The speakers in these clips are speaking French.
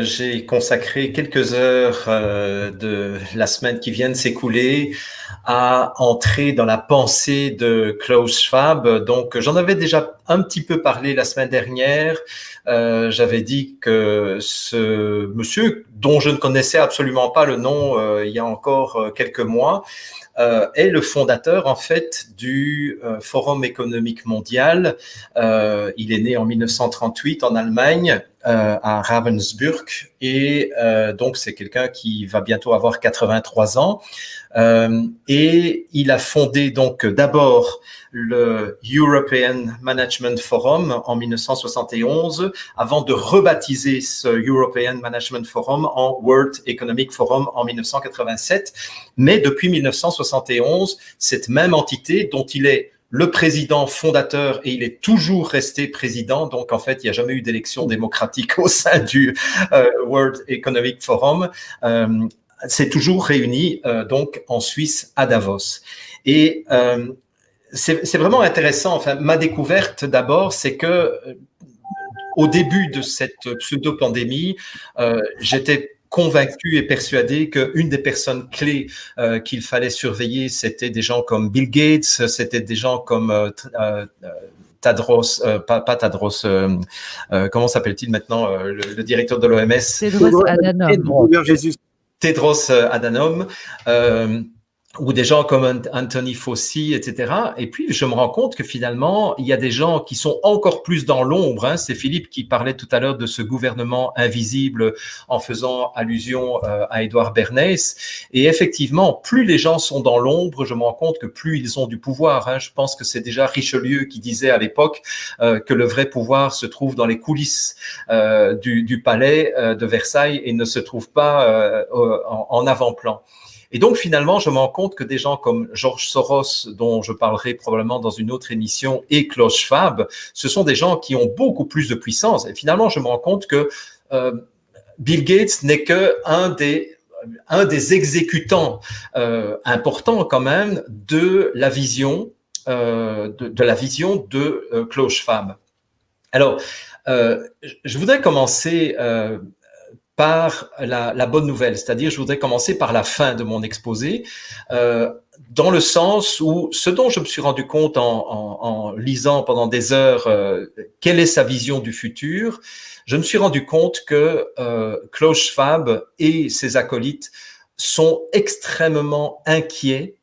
J'ai consacré quelques heures de la semaine qui vient de s'écouler à entrer dans la pensée de Klaus Schwab. Donc, j'en avais déjà un petit peu parlé la semaine dernière. J'avais dit que ce monsieur, dont je ne connaissais absolument pas le nom il y a encore quelques mois, est le fondateur en fait du Forum économique mondial. Il est né en 1938 en Allemagne, à Ravensburg, et donc c'est quelqu'un qui va bientôt avoir 83 ans. Et il a fondé donc d'abord le European Management Forum en 1971, avant de rebaptiser ce European Management Forum en World Economic Forum en 1987. Mais depuis 1971, cette même entité dont il est le président fondateur, et il est toujours resté président, donc en fait, il n'y a jamais eu d'élection démocratique au sein du World Economic Forum, s'est toujours réuni donc en Suisse à Davos. Et c'est vraiment intéressant. Enfin, ma découverte d'abord, c'est que au début de cette pseudo-pandémie, j'étais convaincu et persuadé qu'une des personnes clés qu'il fallait surveiller, c'était des gens comme Bill Gates, c'était des gens comme Tadros, pas Tadros, comment s'appelle-t-il maintenant, le directeur de l'OMS? Tedros Adhanom. Tedros Adhanom, ou des gens comme Anthony Fauci, etc. Et puis, je me rends compte que finalement, il y a des gens qui sont encore plus dans l'ombre. Hein. C'est Philippe qui parlait tout à l'heure de ce gouvernement invisible en faisant allusion à Edouard Bernays. Et effectivement, plus les gens sont dans l'ombre, je me rends compte que plus ils ont du pouvoir. Hein. Je pense que c'est déjà Richelieu qui disait à l'époque que le vrai pouvoir se trouve dans les coulisses du palais de Versailles et ne se trouve pas en avant-plan. Et donc, finalement, je me rends compte que des gens comme George Soros, dont je parlerai probablement dans une autre émission, et Klaus Schwab, ce sont des gens qui ont beaucoup plus de puissance. Et finalement, je me rends compte que Bill Gates n'est qu'un des exécutants importants quand même de la vision de Klaus Schwab. Alors, je voudrais commencer par la bonne nouvelle, c'est-à-dire je voudrais commencer par la fin de mon exposé, dans le sens où ce dont je me suis rendu compte en lisant pendant des heures quelle est sa vision du futur, je me suis rendu compte que Klaus Schwab et ses acolytes sont extrêmement inquiets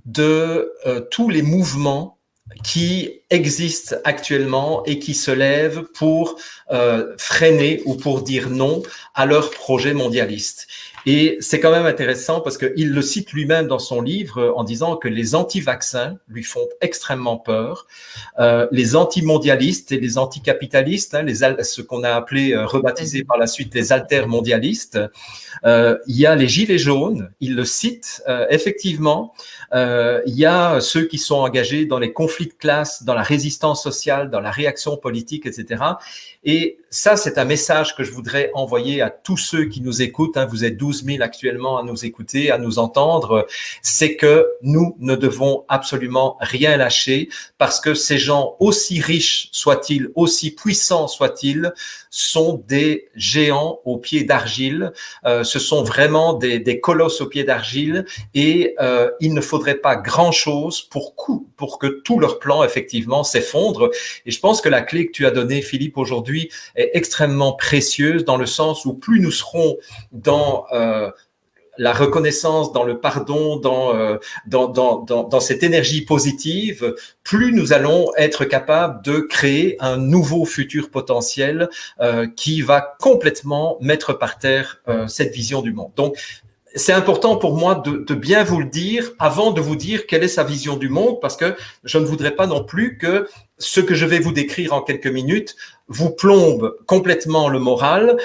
de tous les mouvements qui existent actuellement et qui se lèvent pour freiner ou pour dire non à leur projet mondialiste. Et c'est quand même intéressant parce qu'il le cite lui-même dans son livre en disant que les anti-vaccins lui font extrêmement peur, les anti-mondialistes et les anti-capitalistes, hein, ce qu'on a appelé, rebaptisé par la suite les altermondialistes, il y a les gilets jaunes, il le cite effectivement, il y a ceux qui sont engagés dans les conflits de classe, dans la résistance sociale, dans la réaction politique, etc. Et ça, c'est un message que je voudrais envoyer à tous ceux qui nous écoutent. Hein, vous êtes 12 000 actuellement à nous écouter, à nous entendre. C'est que nous ne devons absolument rien lâcher parce que ces gens, aussi riches soient-ils, aussi puissants soient-ils, sont des géants aux pieds d'argile. Ce sont vraiment des colosses aux pieds d'argile et il ne faudrait pas grand-chose pour que tout leur plan, effectivement, s'effondre. Et je pense que la clé que tu as donnée, Philippe, aujourd'hui, est extrêmement précieuse dans le sens où plus nous serons dans la reconnaissance, dans le pardon, dans cette énergie positive, plus nous allons être capables de créer un nouveau futur potentiel qui va complètement mettre par terre cette vision du monde. Donc, c'est important pour moi de bien vous le dire avant de vous dire quelle est sa vision du monde, parce que je ne voudrais pas non plus que ce que je vais vous décrire en quelques minutes vous plombe complètement le moral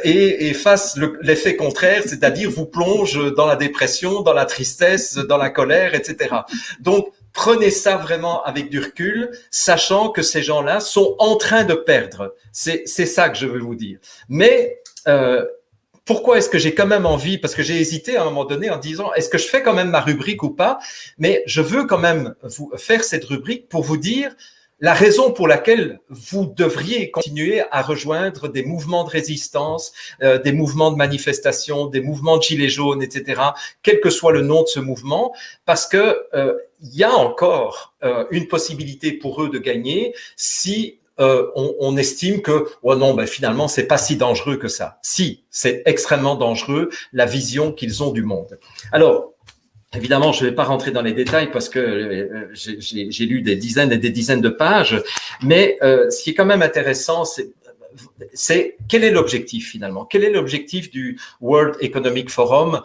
et fasse l'effet contraire, c'est-à-dire vous plonge dans la dépression, dans la tristesse, dans la colère, etc. Donc, prenez ça vraiment avec du recul, sachant que ces gens-là sont en train de perdre. C'est ça que je veux vous dire. Mais pourquoi est-ce que j'ai quand même envie, parce que j'ai hésité à un moment donné en disant est-ce que je fais quand même ma rubrique ou pas, mais je veux quand même vous faire cette rubrique pour vous dire la raison pour laquelle vous devriez continuer à rejoindre des mouvements de résistance, des mouvements de manifestation, des mouvements de gilets jaunes, etc., quel que soit le nom de ce mouvement, parce que il y a encore une possibilité pour eux de gagner si on estime que oh non, ben finalement c'est pas si dangereux que ça. Si, c'est extrêmement dangereux la vision qu'ils ont du monde. Alors, évidemment, je ne vais pas rentrer dans les détails parce que j'ai lu des dizaines et des dizaines de pages, mais ce qui est quand même intéressant, c'est quel est l'objectif finalement? Quel est l'objectif du World Economic Forum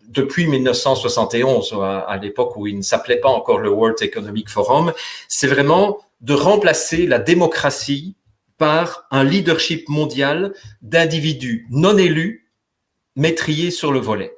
depuis 1971, à l'époque où il ne s'appelait pas encore le World Economic Forum? C'est vraiment de remplacer la démocratie par un leadership mondial d'individus non élus, mais triés sur le volet.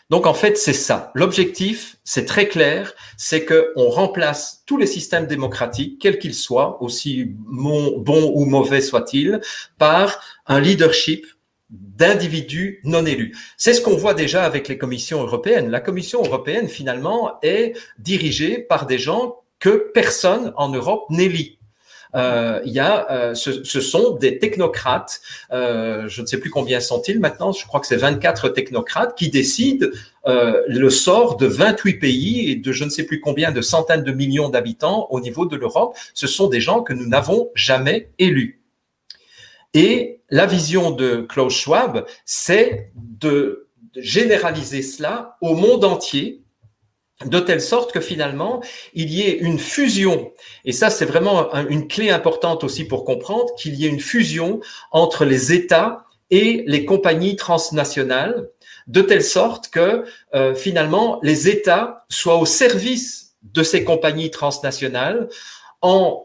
Donc, en fait, c'est ça. L'objectif, c'est très clair, c'est qu'on remplace tous les systèmes démocratiques, quels qu'ils soient, aussi bons ou mauvais soient-ils, par un leadership d'individus non élus. C'est ce qu'on voit déjà avec les commissions européennes. La Commission européenne, finalement, est dirigée par des gens que personne en Europe n'élit. Ce sont des technocrates, je ne sais plus combien sont-ils maintenant, je crois que c'est 24 technocrates qui décident le sort de 28 pays et de je ne sais plus combien de centaines de millions d'habitants au niveau de l'Europe. Ce sont des gens que nous n'avons jamais élus. Et la vision de Klaus Schwab, c'est de généraliser cela au monde entier, de telle sorte que finalement, il y ait une fusion, et ça c'est vraiment une clé importante aussi pour comprendre, qu'il y ait une fusion entre les États et les compagnies transnationales, de telle sorte que finalement les États soient au service de ces compagnies transnationales en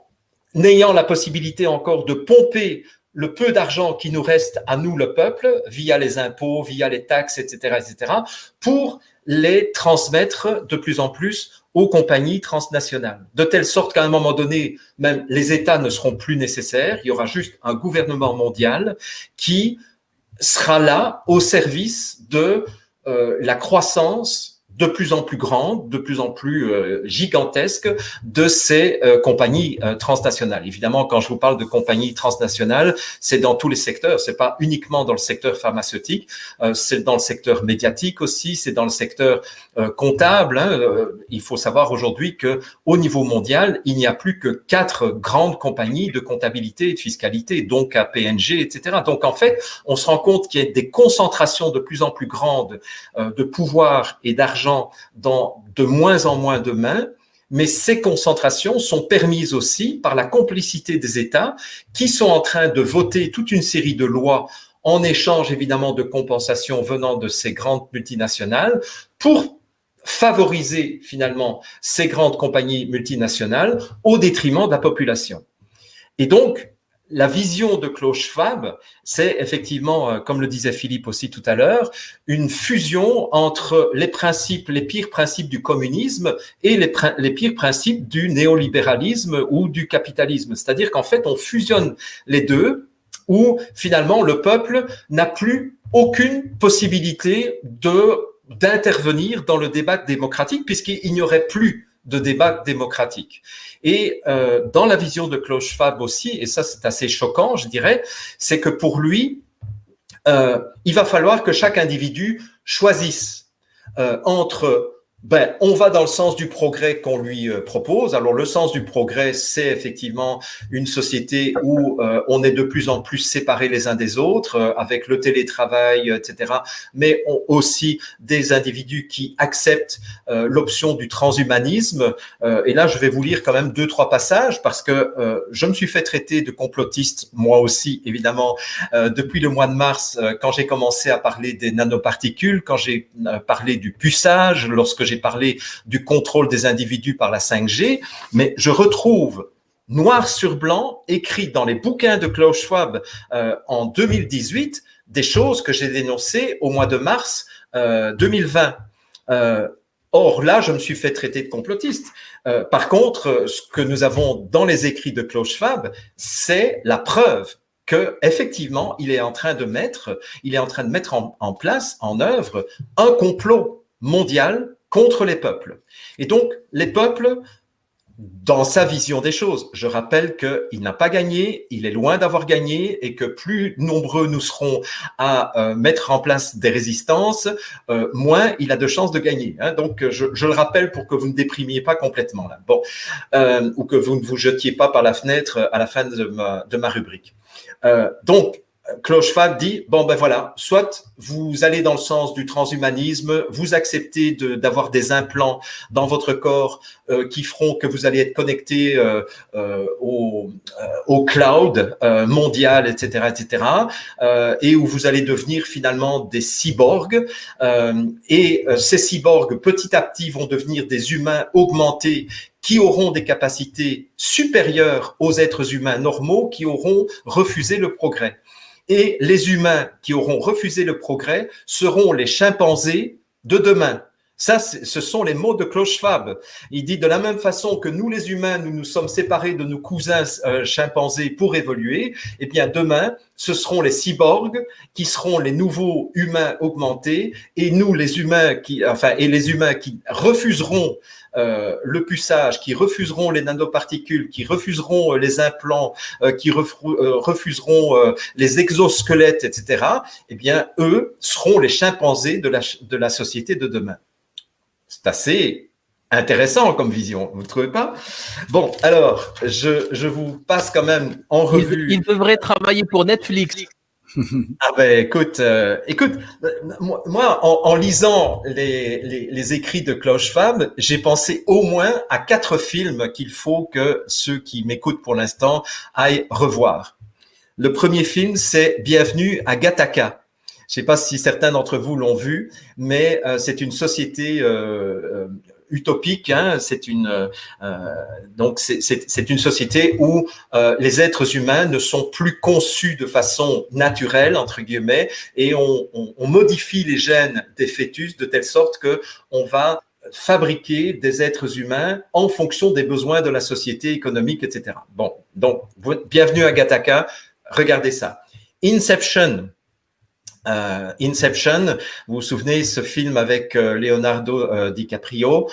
ayant la possibilité encore de pomper le peu d'argent qui nous reste à nous, le peuple, via les impôts, via les taxes, etc., pour les transmettre de plus en plus aux compagnies transnationales. De telle sorte qu'à un moment donné, même les États ne seront plus nécessaires. Il y aura juste un gouvernement mondial qui sera là au service de la croissance de plus en plus grande, de plus en plus gigantesque de ces compagnies transnationales. Évidemment, quand je vous parle de compagnies transnationales, c'est dans tous les secteurs. C'est pas uniquement dans le secteur pharmaceutique, c'est dans le secteur médiatique aussi, c'est dans le secteur comptable. Il faut savoir aujourd'hui que au niveau mondial, il n'y a plus que 4 grandes compagnies de comptabilité et de fiscalité, donc KPMG, etc. Donc en fait, on se rend compte qu'il y a des concentrations de plus en plus grandes de pouvoir et d'argent dans de moins en moins de mains, mais ces concentrations sont permises aussi par la complicité des États qui sont en train de voter toute une série de lois en échange évidemment de compensations venant de ces grandes multinationales pour favoriser finalement ces grandes compagnies multinationales au détriment de la population. Et donc, la vision de Klaus Schwab, c'est effectivement, comme le disait Philippe aussi tout à l'heure, une fusion entre les pires principes du communisme et les pires principes du néolibéralisme ou du capitalisme. C'est-à-dire qu'en fait, on fusionne les deux, où finalement le peuple n'a plus aucune possibilité d'intervenir dans le débat démocratique, puisqu'il n'y aurait plus de débat démocratique. Et dans la vision de Klaus Schwab aussi, et ça c'est assez choquant, je dirais, c'est que pour lui, il va falloir que chaque individu choisisse entre on va dans le sens du progrès qu'on lui propose. Alors, le sens du progrès, c'est effectivement une société où on est de plus en plus séparés les uns des autres, avec le télétravail, etc. Mais aussi des individus qui acceptent l'option du transhumanisme. Et là, je vais vous lire quand même 2-3 passages parce que je me suis fait traiter de complotiste, moi aussi, évidemment, depuis le mois de mars, quand j'ai commencé à parler des nanoparticules, quand j'ai parlé du puçage, lorsque j'ai parlé du contrôle des individus par la 5G, mais je retrouve noir sur blanc, écrit dans les bouquins de Klaus Schwab en 2018, des choses que j'ai dénoncées au mois de mars 2020. Or, là, je me suis fait traiter de complotiste. Par contre, ce que nous avons dans les écrits de Klaus Schwab, c'est la preuve que effectivement, il est en train de mettre en place, en œuvre, un complot mondial contre les peuples. Et donc, les peuples dans sa vision des choses. Je rappelle qu'il n'a pas gagné, il est loin d'avoir gagné et que plus nombreux nous serons à mettre en place des résistances, moins il a de chances de gagner. Hein. Donc, je le rappelle pour que vous ne déprimiez pas complètement là. Bon, ou que vous ne vous jetiez pas par la fenêtre à la fin de ma rubrique. Donc, Klaus Schwab dit, bon ben voilà, soit vous allez dans le sens du transhumanisme, vous acceptez d'avoir des implants dans votre corps qui feront que vous allez être connecté au cloud mondial, etc., etc., et où vous allez devenir finalement des cyborgs, et ces cyborgs petit à petit vont devenir des humains augmentés qui auront des capacités supérieures aux êtres humains normaux qui auront refusé le progrès. Et les humains qui auront refusé le progrès seront les chimpanzés de demain. Ça, ce sont les mots de Klaus Schwab. Il dit de la même façon que nous, les humains, nous nous sommes séparés de nos cousins chimpanzés pour évoluer, eh bien demain, ce seront les cyborgs qui seront les nouveaux humains augmentés, et nous, les humains qui refuseront le puçage, qui refuseront les nanoparticules, qui refuseront les implants, qui refuseront les exosquelettes, etc., eh bien, eux seront les chimpanzés de la société de demain. C'est assez intéressant comme vision, vous ne trouvez pas? Bon, alors, je vous passe quand même en revue. Il devrait travailler pour Netflix. Ah ben écoute, moi en lisant les écrits de Klaus Schwab, j'ai pensé au moins à 4 films qu'il faut que ceux qui m'écoutent pour l'instant aillent revoir. Le premier film, c'est Bienvenue à Gattaca. Je ne sais pas si certains d'entre vous l'ont vu, mais c'est une société utopique. Hein, c'est une société où les êtres humains ne sont plus conçus de façon naturelle entre guillemets, et on modifie les gènes des fœtus de telle sorte que on va fabriquer des êtres humains en fonction des besoins de la société économique, etc. Bon, donc Bienvenue à Gattaca, regardez ça. Inception. Vous vous souvenez ce film avec Leonardo DiCaprio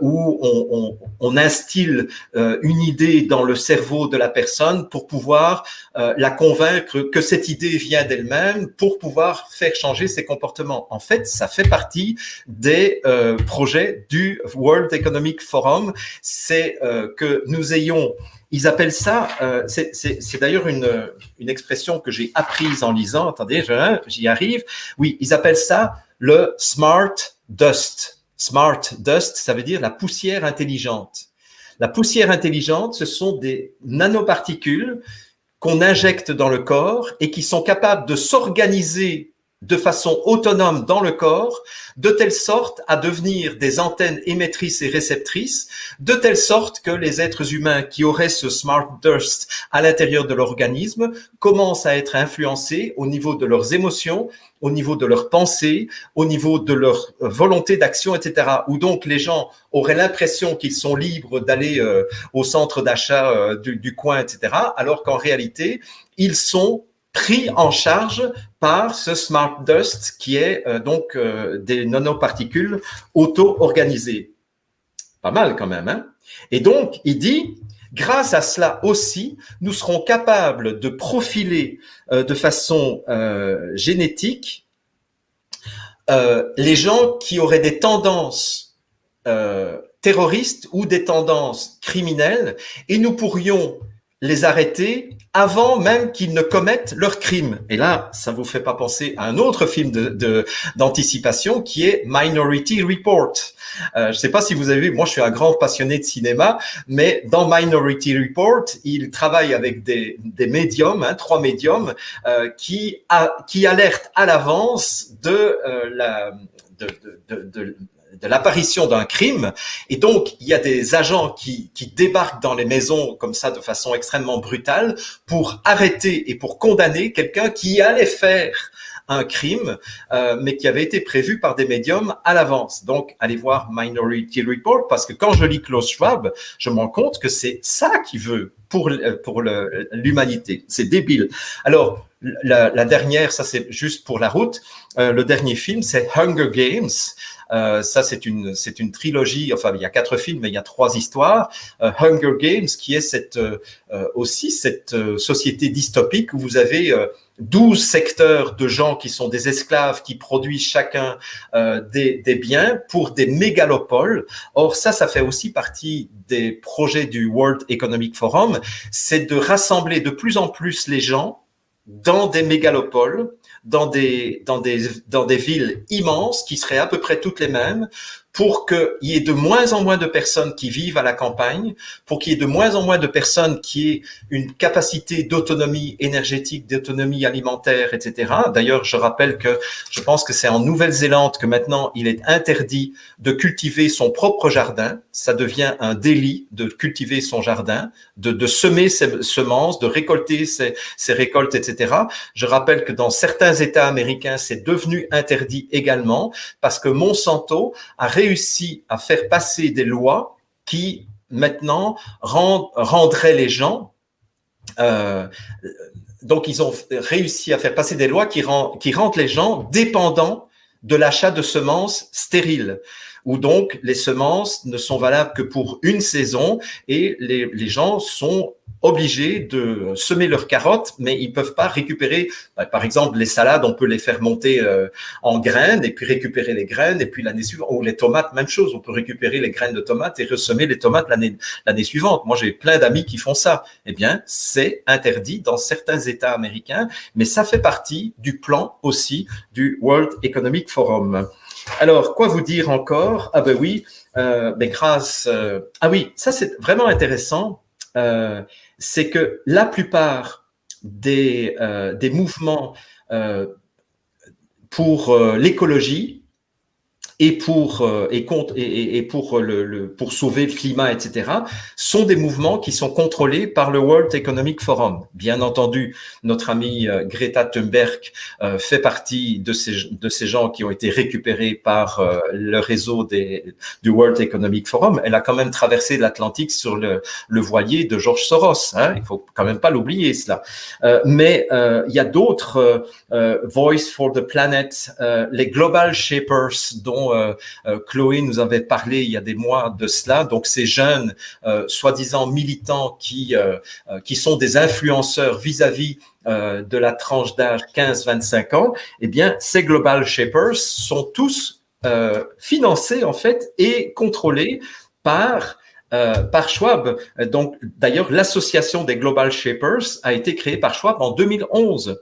où on instille une idée dans le cerveau de la personne pour pouvoir la convaincre que cette idée vient d'elle-même pour pouvoir faire changer ses comportements. En fait, ça fait partie des projets du World Economic Forum, c'est que nous ayons. Ils appellent ça, c'est d'ailleurs une expression que j'ai apprise en lisant. Attendez, j'y arrive. Oui, ils appellent ça le smart dust. Smart dust, ça veut dire la poussière intelligente. La poussière intelligente, ce sont des nanoparticules qu'on injecte dans le corps et qui sont capables de s'organiser de façon autonome dans le corps, de telle sorte à devenir des antennes émettrices et réceptrices, de telle sorte que les êtres humains qui auraient ce smart dust à l'intérieur de l'organisme commencent à être influencés au niveau de leurs émotions, au niveau de leurs pensées, au niveau de leur volonté d'action, etc. Où donc les gens auraient l'impression qu'ils sont libres d'aller au centre d'achat du coin, etc. Alors qu'en réalité, ils sont pris en charge par ce smart dust qui est donc des nanoparticules auto-organisées. Pas mal quand même, hein? Et donc, il dit, grâce à cela aussi, nous serons capables de profiler de façon génétique les gens qui auraient des tendances terroristes ou des tendances criminelles, et nous pourrions les arrêter avant même qu'ils ne commettent leur crime. Et là, ça vous fait pas penser à un autre film d'anticipation qui est Minority Report. Je sais pas si vous avez vu, moi je suis un grand passionné de cinéma, mais dans Minority Report, il travaille avec des médiums, 3 médiums, qui alertent à l'avance de l'apparition d'un crime. Et donc, il y a des agents qui débarquent dans les maisons comme ça de façon extrêmement brutale pour arrêter et pour condamner quelqu'un qui allait faire un crime, mais qui avait été prévu par des médiums à l'avance. Donc, allez voir Minority Report, parce que quand je lis Klaus Schwab, je me rends compte que c'est ça qu'il veut pour l'humanité. C'est débile. Alors, la dernière, ça c'est juste pour la route, le dernier film, c'est Hunger Games. Ça, c'est une trilogie. Enfin, il y a 4 films, mais il y a 3 histoires. Hunger Games, qui est aussi cette société dystopique où vous avez 12 secteurs de gens qui sont des esclaves qui produisent chacun des biens pour des mégalopoles. Or, ça fait aussi partie des projets du World Economic Forum, c'est de rassembler de plus en plus les gens dans des mégalopoles, dans des villes immenses qui seraient à peu près toutes les mêmes, pour qu'il y ait de moins en moins de personnes qui vivent à la campagne, pour qu'il y ait de moins en moins de personnes qui aient une capacité d'autonomie énergétique, d'autonomie alimentaire, etc. D'ailleurs, je rappelle que je pense que c'est en Nouvelle-Zélande que maintenant il est interdit de cultiver son propre jardin. Ça devient un délit de cultiver son jardin, de semer ses semences, de récolter ses récoltes, etc. Je rappelle que dans certains États américains, c'est devenu interdit également parce que Monsanto a réussi à faire passer des lois qui maintenant rendraient les gens donc ils ont réussi à faire passer des lois qui rendent les gens dépendants de l'achat de semences stériles, où donc les semences ne sont valables que pour une saison et les gens sont obligés de semer leurs carottes, mais ils peuvent pas récupérer, par exemple, les salades, on peut les faire monter en graines et puis récupérer les graines et puis l'année suivante, ou les tomates, même chose, on peut récupérer les graines de tomates et ressemer les tomates l'année suivante. Moi, j'ai plein d'amis qui font ça. Eh bien, c'est interdit dans certains États américains, mais ça fait partie du plan aussi du World Economic Forum. Alors, quoi vous dire encore? Ah ben oui, grâce... ah oui, ça c'est vraiment intéressant. C'est que la plupart des mouvements pour l'écologie et pour pour sauver le climat, etc., sont des mouvements qui sont contrôlés par le World Economic Forum. Bien entendu, notre amie Greta Thunberg fait partie de ces gens qui ont été récupérés par le réseau du World Economic Forum. Elle a quand même traversé l'Atlantique sur le voilier de George Soros. Hein, il faut quand même pas l'oublier cela. Mais il y a d'autres Voice for the Planet, les Global Shapers dont Chloé nous avait parlé il y a des mois de cela. Donc ces jeunes soi-disant militants qui sont des influenceurs vis-à-vis de la tranche d'âge 15-25 ans, eh bien ces Global Shapers sont tous financés en fait et contrôlés par Schwab. Donc d'ailleurs l'association des Global Shapers a été créée par Schwab en 2011.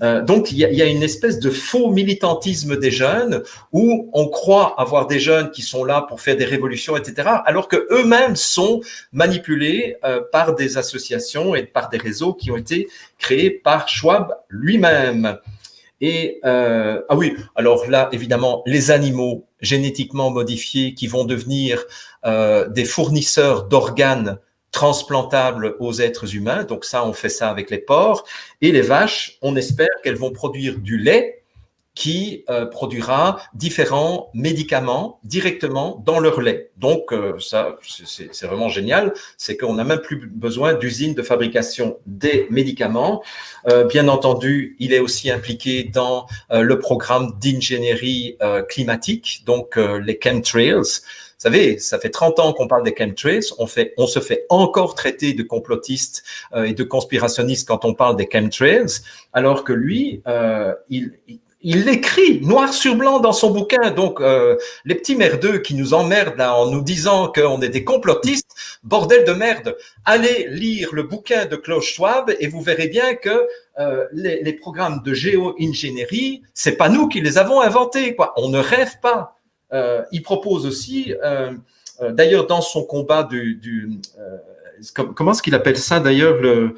Donc, il y a une espèce de faux militantisme des jeunes où on croit avoir des jeunes qui sont là pour faire des révolutions, etc., alors que eux-mêmes sont manipulés par des associations et par des réseaux qui ont été créés par Schwab lui-même. Et ah oui, alors là, évidemment, les animaux génétiquement modifiés qui vont devenir des fournisseurs d'organes transplantables aux êtres humains. Donc ça, on fait ça avec les porcs. Et les vaches, on espère qu'elles vont produire du lait qui produira différents médicaments directement dans leur lait. Donc ça, c'est vraiment génial. C'est qu'on n'a même plus besoin d'usines de fabrication des médicaments. Bien entendu, il est aussi impliqué dans le programme d'ingénierie climatique, donc les chemtrails. Vous savez, ça fait 30 ans qu'on parle des chemtrails, on se fait encore traiter de complotistes et de conspirationnistes quand on parle des chemtrails, alors que lui, il l'écrit noir sur blanc dans son bouquin. Donc, les petits merdeux qui nous emmerdent là en nous disant qu'on est des complotistes, bordel de merde, allez lire le bouquin de Klaus Schwab et vous verrez bien que les programmes de géo-ingénierie, c'est pas nous qui les avons inventés, quoi. On ne rêve pas. Il propose aussi, d'ailleurs dans son combat comment est-ce qu'il appelle ça d'ailleurs, le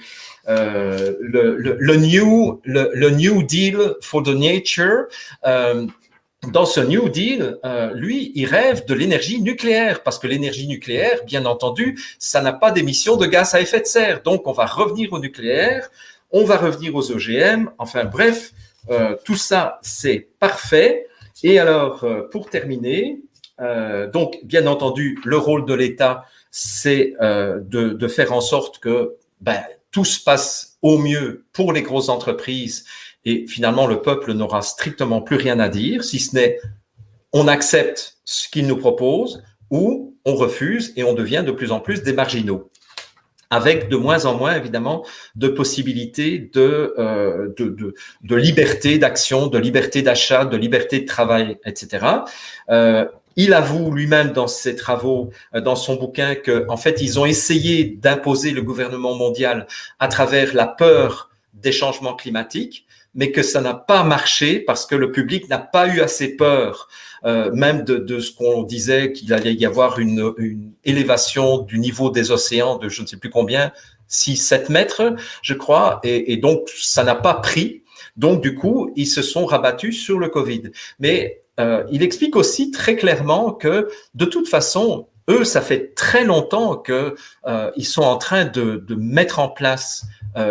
New Deal for the Nature. Dans ce New Deal, lui, il rêve de l'énergie nucléaire, parce que l'énergie nucléaire, bien entendu, ça n'a pas d'émissions de gaz à effet de serre. Donc, on va revenir au nucléaire, on va revenir aux OGM. Enfin, bref, tout ça, c'est parfait. Et alors, pour terminer, donc, bien entendu, le rôle de l'État, c'est de faire en sorte que tout se passe au mieux pour les grosses entreprises et finalement le peuple n'aura strictement plus rien à dire, si ce n'est on accepte ce qu'ils nous proposent ou on refuse et on devient de plus en plus des marginaux, avec de moins en moins, évidemment, de possibilités de liberté d'action, de liberté d'achat, de liberté de travail, etc. Il avoue lui-même dans ses travaux, dans son bouquin, que en fait, ils ont essayé d'imposer le gouvernement mondial à travers la peur des changements climatiques, mais que ça n'a pas marché parce que le public n'a pas eu assez peur, même de ce qu'on disait qu'il allait y avoir une élévation du niveau des océans de je ne sais plus combien, 6-7 mètres, je crois, et donc ça n'a pas pris. Donc du coup, ils se sont rabattus sur le Covid. Mais il explique aussi très clairement que de toute façon, eux, ça fait très longtemps que ils sont en train de mettre en place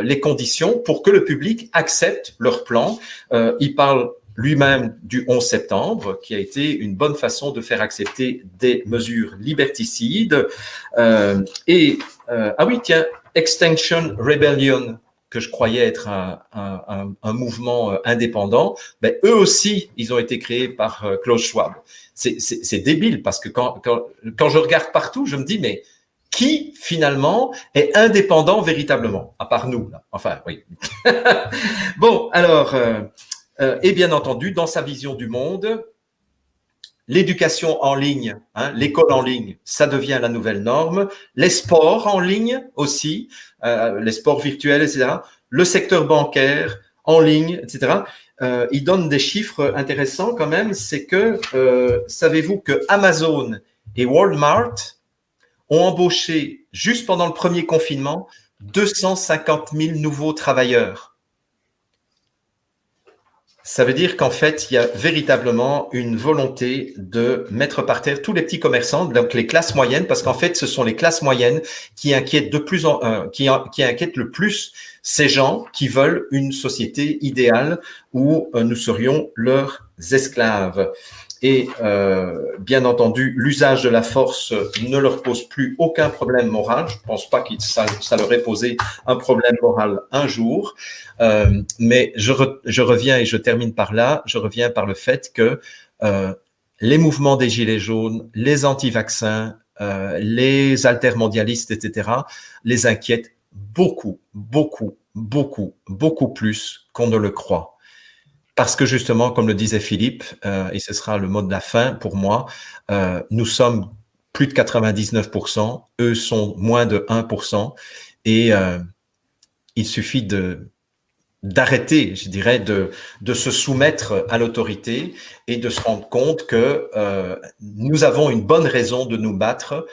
les conditions pour que le public accepte leur plan. Il parle lui-même du 11 septembre, qui a été une bonne façon de faire accepter des mesures liberticides. Ah oui, tiens, Extinction Rebellion, que je croyais être un mouvement indépendant, ben, eux aussi, ils ont été créés par Klaus Schwab. C'est débile parce que quand je regarde partout, je me dis, mais qui finalement est indépendant véritablement, à part nous, là. Enfin, oui. Bon, alors, et bien entendu, dans sa vision du monde, l'éducation en ligne, l'école en ligne, ça devient la nouvelle norme. Les sports en ligne aussi, les sports virtuels, etc. Le secteur bancaire en ligne, etc. Il donne des chiffres intéressants quand même. C'est que, savez-vous que Amazon et Walmart ont embauché, juste pendant le premier confinement, 250 000 nouveaux travailleurs. Ça veut dire qu'en fait, il y a véritablement une volonté de mettre par terre tous les petits commerçants, donc les classes moyennes, parce qu'en fait, ce sont les classes moyennes qui inquiètent qui inquiètent le plus ces gens qui veulent une société idéale où nous serions leurs esclaves. Et bien entendu, l'usage de la force ne leur pose plus aucun problème moral. Je ne pense pas que ça leur ait posé un problème moral un jour. Mais je reviens et je termine par là. Je reviens par le fait que les mouvements des Gilets jaunes, les anti-vaccins, les altermondialistes, etc., les inquiètent beaucoup, beaucoup, beaucoup, beaucoup plus qu'on ne le croit. Parce que justement, comme le disait Philippe, et ce sera le mot de la fin pour moi, nous sommes plus de 99%, eux sont moins de 1%, et il suffit d'arrêter, je dirais, de se soumettre à l'autorité et de se rendre compte que nous avons une bonne raison de nous battre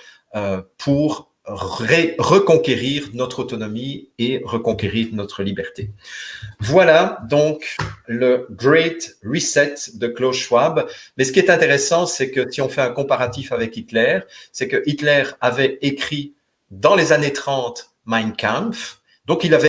pour reconquérir notre autonomie et reconquérir notre liberté. Voilà donc le Great Reset de Klaus Schwab. Mais ce qui est intéressant, c'est que si on fait un comparatif avec Hitler, c'est que Hitler avait écrit dans les années 30 Mein Kampf, donc il avait